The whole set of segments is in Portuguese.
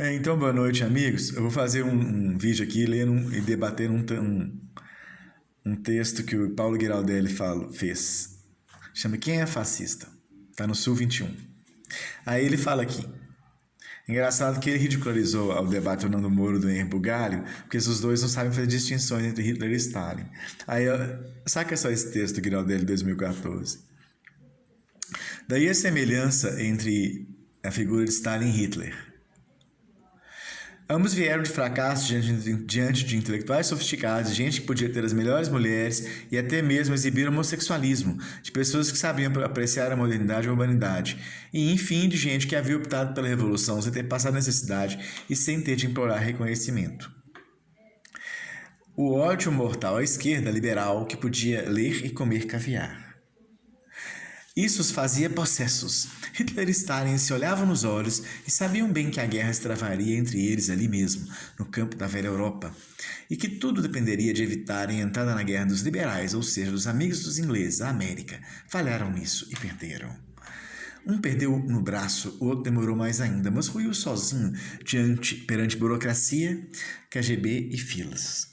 Então, boa noite, amigos. Eu vou fazer um vídeo aqui lendo e debatendo um texto que o Paulo Giraldelli fez. Chama Quem é Fascista? Tá no Sul 21. Aí ele fala aqui. Engraçado que ele ridicularizou o debate Fernando Moro do Henri Bugalho, porque os dois não sabem fazer distinções entre Hitler e Stalin. Aí, saca só esse texto do Giraldelli de 2014. Daí a semelhança entre a figura de Stalin e Hitler. Ambos vieram de fracassos diante de intelectuais sofisticados, de gente que podia ter as melhores mulheres e até mesmo exibir homossexualismo, de pessoas que sabiam apreciar a modernidade e a urbanidade, e enfim de gente que havia optado pela revolução sem ter passado necessidade e sem ter de implorar reconhecimento. O ódio mortal à esquerda liberal que podia ler e comer caviar. Isso os fazia possessos. Hitler e Stalin se olhavam nos olhos e sabiam bem que a guerra se travaria entre eles ali mesmo, no campo da velha Europa, e que tudo dependeria de evitarem a entrada na guerra dos liberais, ou seja, dos amigos dos ingleses, a América. Falharam nisso e perderam. Um perdeu no braço, o outro demorou mais ainda, mas ruiu sozinho perante burocracia, KGB e filas.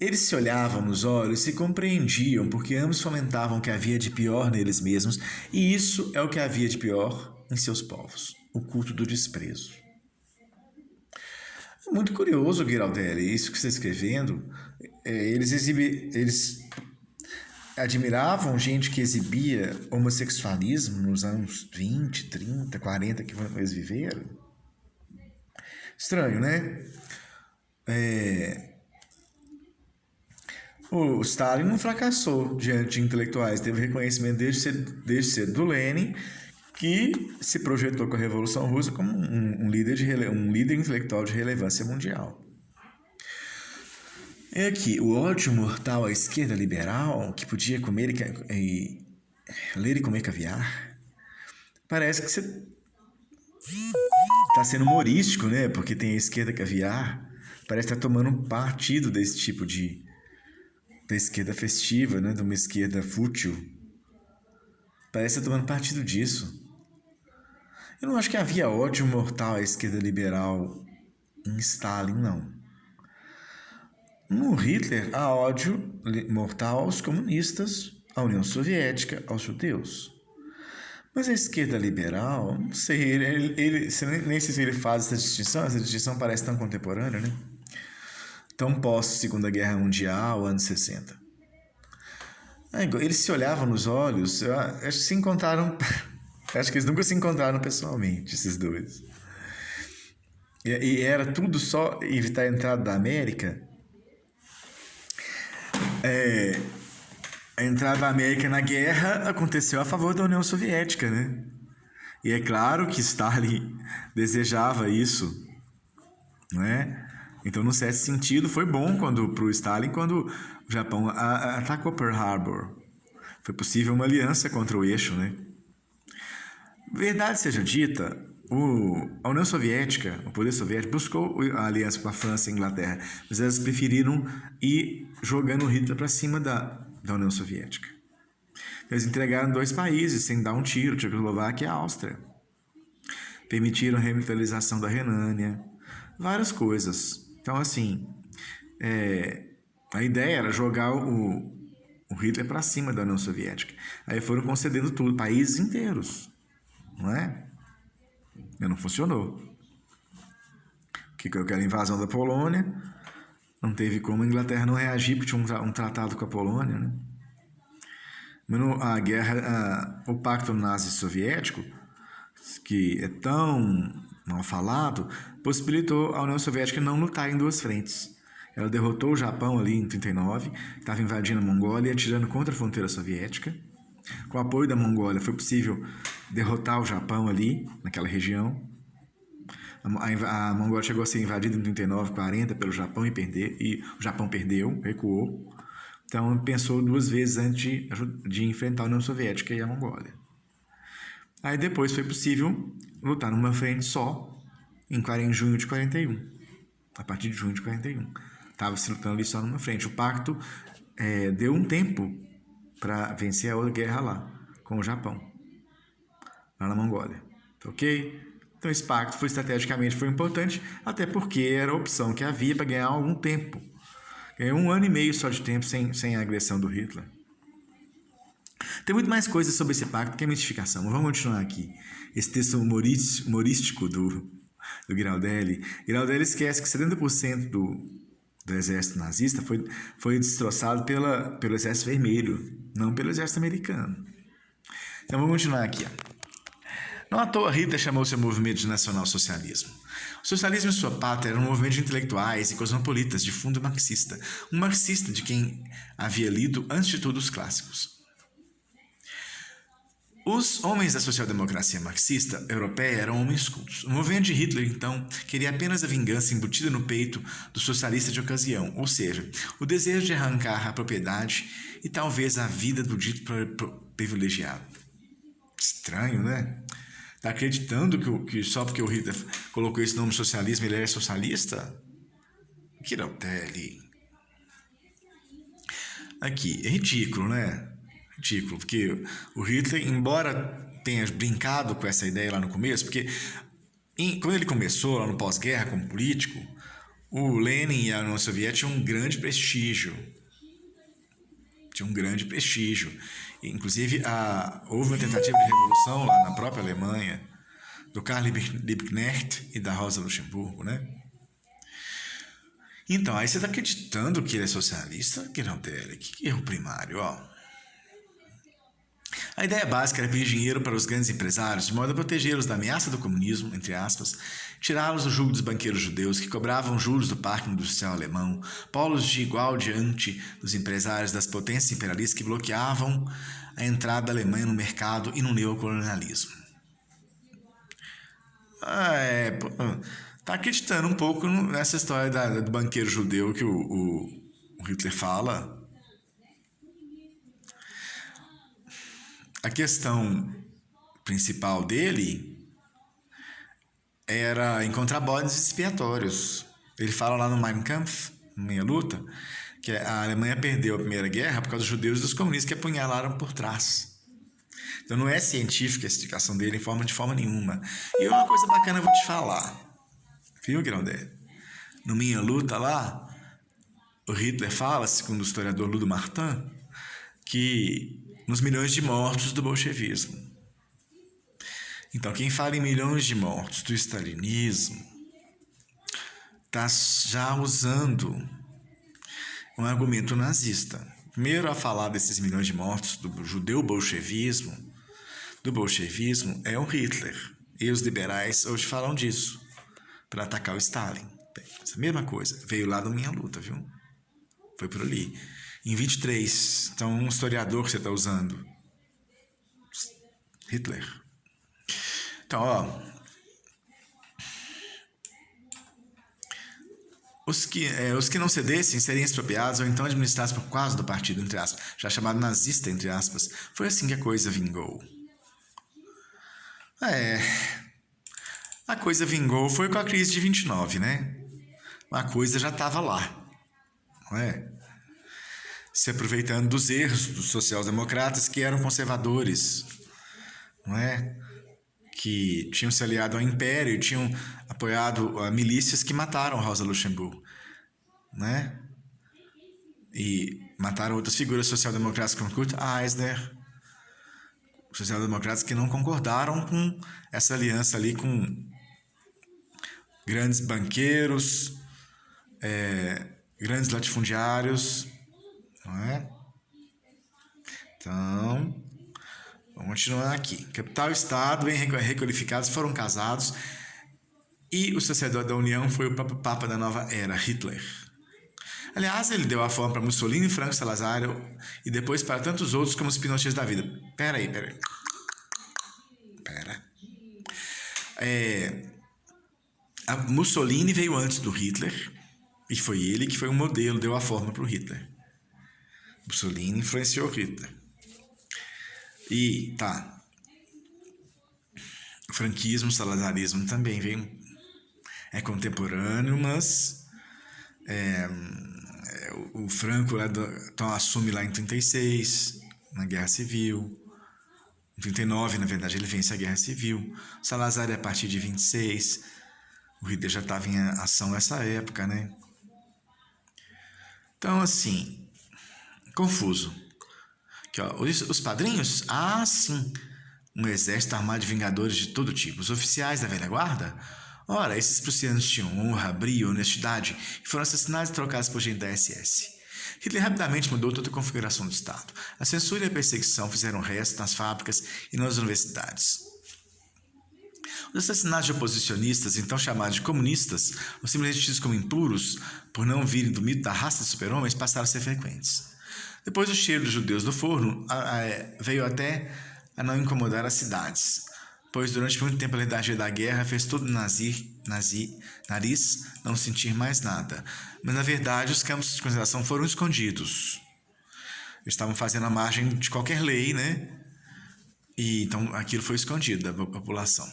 Eles se olhavam nos olhos e se compreendiam, porque ambos fomentavam o que havia de pior neles mesmos, e isso é o que havia de pior em seus povos, o culto do desprezo. É muito curioso, Giraldelli, isso que você está escrevendo. Eles admiravam gente que exibia homossexualismo nos anos 20, 30, 40 que eles viveram. Estranho, né? O Stalin não fracassou diante de intelectuais, teve reconhecimento desde cedo do Lenin, que se projetou com a Revolução Russa como um líder intelectual de relevância mundial. É aqui, o ódio mortal à esquerda liberal, que podia ler e comer caviar. Parece que você está sendo humorístico, né? Porque tem a esquerda caviar. Parece que está tomando um partido desse tipo da esquerda festiva, né? De uma esquerda fútil. Parece estar tomando partido disso. Eu não acho que havia ódio mortal à esquerda liberal em Stalin, não. No Hitler, há ódio mortal aos comunistas, à União Soviética, aos judeus. Mas a esquerda liberal, não sei, nem sei se ele faz essa distinção parece tão contemporânea, né? Tão pós-Segunda Guerra Mundial, anos 60. Eles se olhavam nos olhos, eu acho que se encontraram. Acho que eles nunca se encontraram pessoalmente, esses dois. E era tudo só evitar a entrada da América. A entrada da América na guerra aconteceu a favor da União Soviética, né? E é claro que Stalin desejava isso, né? Então, num certo sentido, foi bom para o Stalin quando o Japão atacou Pearl Harbor. Foi possível uma aliança contra o eixo, né? Verdade seja dita, a União Soviética, o poder soviético, buscou a aliança com a França e a Inglaterra, mas elas preferiram ir jogando o Hitler para cima da União Soviética. Eles entregaram dois países sem dar um tiro, Tchecoslováquia e a Áustria. Permitiram a remilitarização da Renânia, várias coisas. Então, assim, a ideia era jogar o Hitler para cima da União Soviética. Aí foram concedendo tudo, países inteiros, não é? E não funcionou. Que eu quero a invasão da Polônia, não teve como a Inglaterra não reagir, porque tinha um tratado com a Polônia, né? Mas a guerra, o pacto nazi-soviético, que é tão mal falado, possibilitou a União Soviética não lutar em duas frentes. Ela derrotou o Japão ali em 1939, estava invadindo a Mongólia e atirando contra a fronteira soviética. Com o apoio da Mongólia foi possível derrotar o Japão ali, naquela região. A Mongólia chegou a ser invadida em 39, 40 pelo Japão e o Japão perdeu, recuou. Então pensou duas vezes antes de enfrentar a União Soviética e a Mongólia. Aí depois foi possível lutar numa frente só em junho de 41. A partir de junho de 41. Estava se lutando ali só numa frente. O pacto deu um tempo para vencer a outra guerra lá, com o Japão, lá na Mongólia. Tá ok? Então esse pacto estrategicamente foi importante, até porque era a opção que havia para ganhar algum tempo. Ganhou 1 ano e meio só de tempo sem a agressão do Hitler. Tem muito mais coisas sobre esse pacto que a mistificação, mas vamos continuar aqui. Esse texto humorístico do Giraldelli. Giraldelli esquece que 70% do exército nazista foi destroçado pelo exército vermelho, não pelo exército americano. Então vamos continuar aqui. Não à toa Hitler chamou seu movimento de nacional-socialismo. O socialismo em sua pátria era um movimento de intelectuais e cosmopolitas de fundo marxista, um marxista de quem havia lido, antes de tudo, os clássicos. Os homens da social-democracia marxista europeia eram homens cultos. O movimento de Hitler, então, queria apenas a vingança embutida no peito do socialista de ocasião, ou seja, o desejo de arrancar a propriedade e talvez a vida do dito privilegiado. Estranho, né? Tá acreditando que só porque o Hitler colocou esse nome socialismo ele é socialista? Giraldelli. Aqui, é ridículo, né? Ridículo, porque o Hitler, embora tenha brincado com essa ideia lá no começo, porque quando ele começou lá no pós-guerra como político, o Lenin e a União Soviética tinham um grande prestígio. Inclusive, houve uma tentativa de revolução lá na própria Alemanha, do Karl Liebknecht e da Rosa Luxemburgo, né? Então, aí você está acreditando que ele é socialista? Que não dele, que erro primário, ó. A ideia básica era pedir dinheiro para os grandes empresários, de modo a protegê-los da ameaça do comunismo, entre aspas, tirá-los do jugo dos banqueiros judeus que cobravam juros do parque industrial alemão, polos de igual diante dos empresários das potências imperialistas que bloqueavam a entrada da Alemanha no mercado e no neocolonialismo. Tá acreditando um pouco nessa história do banqueiro judeu que o Hitler fala. A questão principal dele era encontrar bodes expiatórios. Ele fala lá no Mein Kampf, no Minha Luta, que a Alemanha perdeu a Primeira Guerra por causa dos judeus e dos comunistas que apunhalaram por trás. Então não é científica a explicação dele de forma nenhuma. E uma coisa bacana eu vou te falar. Viu, Giraldelli? No Minha Luta lá, o Hitler fala, segundo o historiador Ludo Martin, que nos milhões de mortos do bolchevismo. Então, quem fala em milhões de mortos do stalinismo está já usando um argumento nazista. Primeiro a falar desses milhões de mortos do judeu-bolchevismo, é o Hitler. E os liberais hoje falam disso, para atacar o Stalin. Essa mesma coisa, veio lá da Minha Luta, viu? Foi por ali. Em 23, então um historiador que você está usando. Hitler. Então, ó. Os que não cedessem seriam expropriados ou então administrados por quase do partido, entre aspas, já chamado nazista, entre aspas. Foi assim que a coisa vingou. A coisa vingou foi com a crise de 29, né? A coisa já estava lá, não é? Se aproveitando dos erros dos social-democratas que eram conservadores, não é? Que tinham se aliado ao Império e tinham apoiado milícias que mataram Rosa Luxemburgo, né? E mataram outras figuras social-democratas como Kurt Eisner, social-democratas que não concordaram com essa aliança ali com grandes banqueiros, grandes latifundiários, não é? Então, vamos continuar aqui. Capital e Estado, bem requalificados, foram casados e o sacerdote da União foi o próprio Papa da nova era, Hitler. Aliás, ele deu a forma para Mussolini, Franco, Salazar e depois para tantos outros como os Pinochets da vida. Pera aí. A Mussolini veio antes do Hitler e foi ele que foi um modelo, deu a forma para o Hitler. Mussolini influenciou Hitler. E o franquismo, o salazarismo também veio, é contemporâneo, mas o Franco então assume lá em 36, na Guerra Civil, Em 39, na verdade, ele vence a Guerra Civil. Salazar é a partir de 26. O Hitler já estava em ação nessa época, né? Então, assim, confuso. Aqui, ó, os padrinhos? Ah, sim. Um exército armado de vingadores de todo tipo. Os oficiais da velha guarda? Ora, esses prussianos tinham honra, brio, honestidade e foram assassinados e trocados por gente da SS. Hitler rapidamente mudou toda a configuração do Estado. A censura e a perseguição fizeram resto nas fábricas e nas universidades. Os assassinatos de oposicionistas, então chamados de comunistas, ou simplesmente tidos como impuros, por não virem do mito da raça de super-homens, passaram a ser frequentes. Depois o cheiro dos judeus do forno veio até a não incomodar as cidades, pois durante muito tempo a letargia da guerra fez todo o nariz não sentir mais nada. Mas na verdade os campos de concentração foram escondidos. Eles estavam fazendo a margem de qualquer lei, né? E então aquilo foi escondido da população.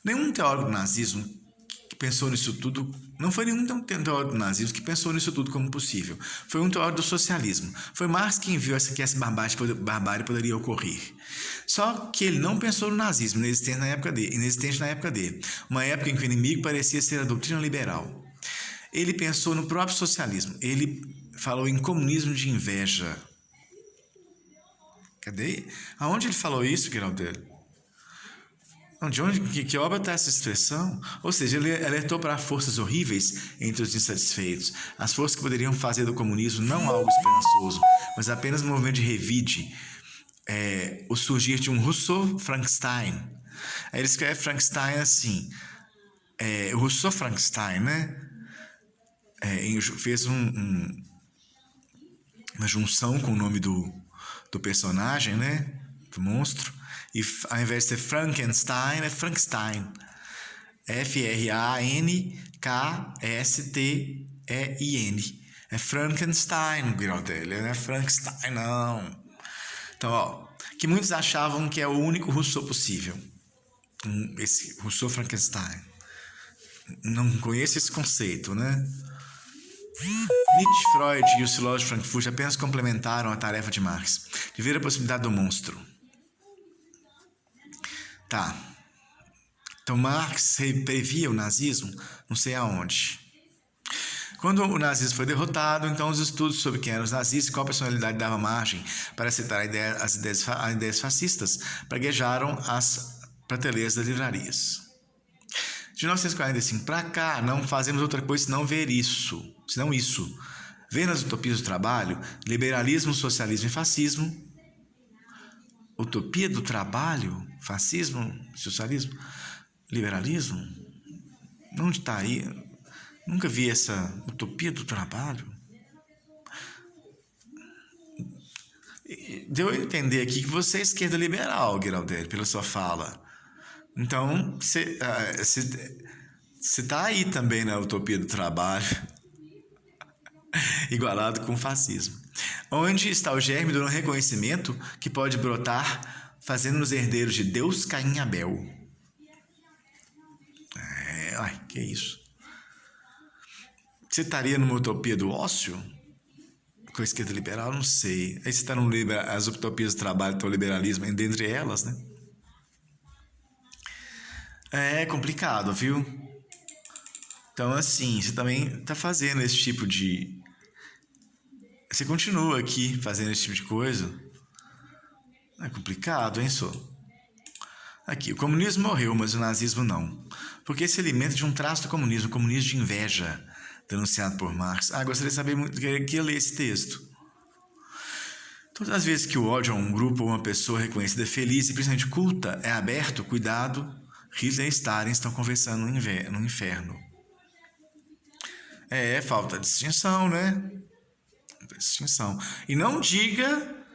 Nenhum teórico do nazismo que pensou nisso tudo, não foi nenhum teórico do nazismo que pensou nisso tudo como possível. Foi um teórico do socialismo. Foi Marx quem viu que essa barbárie poderia ocorrer. Só que ele não pensou no nazismo inexistente na época dele. Uma época em que o inimigo parecia ser a doutrina liberal. Ele pensou no próprio socialismo. Ele falou em comunismo de inveja. Cadê? Aonde ele falou isso, Geraldo? Que obra está essa expressão? Ou seja, ele alertou para forças horríveis entre os insatisfeitos, as forças que poderiam fazer do comunismo não algo esperançoso, mas apenas um movimento de revide, o surgir de um Rousseau-Frankenstein. Aí ele escreve Frankenstein assim, o Rousseau-Frankenstein, né? Fez uma junção com o nome do personagem, né? Do monstro. E ao invés de ser Frankenstein, é Frankenstein. F-R-A-N-K-S-T-E-I-N. É Frankenstein, o grau dele. Não é Frankenstein, não. Então, ó, que muitos achavam que é o único Rousseau possível. Esse Rousseau Frankenstein. Não conheço esse conceito, né? Nietzsche, Freud e os filósofos de Frankfurt apenas complementaram a tarefa de Marx, de ver a possibilidade do monstro. Tá. Então Marx previa o nazismo, não sei aonde. Quando o nazismo foi derrotado, então os estudos sobre quem eram os nazistas e qual personalidade dava margem para aceitar as ideias fascistas praguejaram as prateleiras das livrarias. De 1945 para cá, não fazemos outra coisa senão isso. Ver nas utopias do trabalho, liberalismo, socialismo e fascismo. Utopia do trabalho, fascismo, socialismo, liberalismo? Onde está aí? Nunca vi essa utopia do trabalho. Deu a entender aqui que você é esquerda liberal, Geraldelli, pela sua fala. Então, você está aí também na utopia do trabalho, igualado com o fascismo. Onde está o germe do não reconhecimento que pode brotar fazendo-nos herdeiros de Deus, Caim e Abel? Que isso? Você estaria numa utopia do ócio? Com a esquerda liberal? Não sei. Aí você está as utopias do trabalho, então o liberalismo é dentre elas, né? É complicado, viu? Então, assim, você também está fazendo esse tipo de... Você continua aqui fazendo esse tipo de coisa? É complicado, hein, só? Aqui, o comunismo morreu, mas o nazismo não. Porque se alimenta de um traço do comunismo, o comunismo de inveja, denunciado por Marx. Gostaria de saber muito, queria ler esse texto. Todas as vezes que o ódio a um grupo ou uma pessoa reconhecida feliz e principalmente culta é aberto, cuidado, Hitler e Stalin estão conversando no inferno. Falta de distinção, né? Distinção. E não diga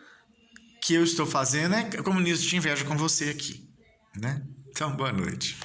que eu estou fazendo comunismo de inveja com você aqui, né? Então, boa noite.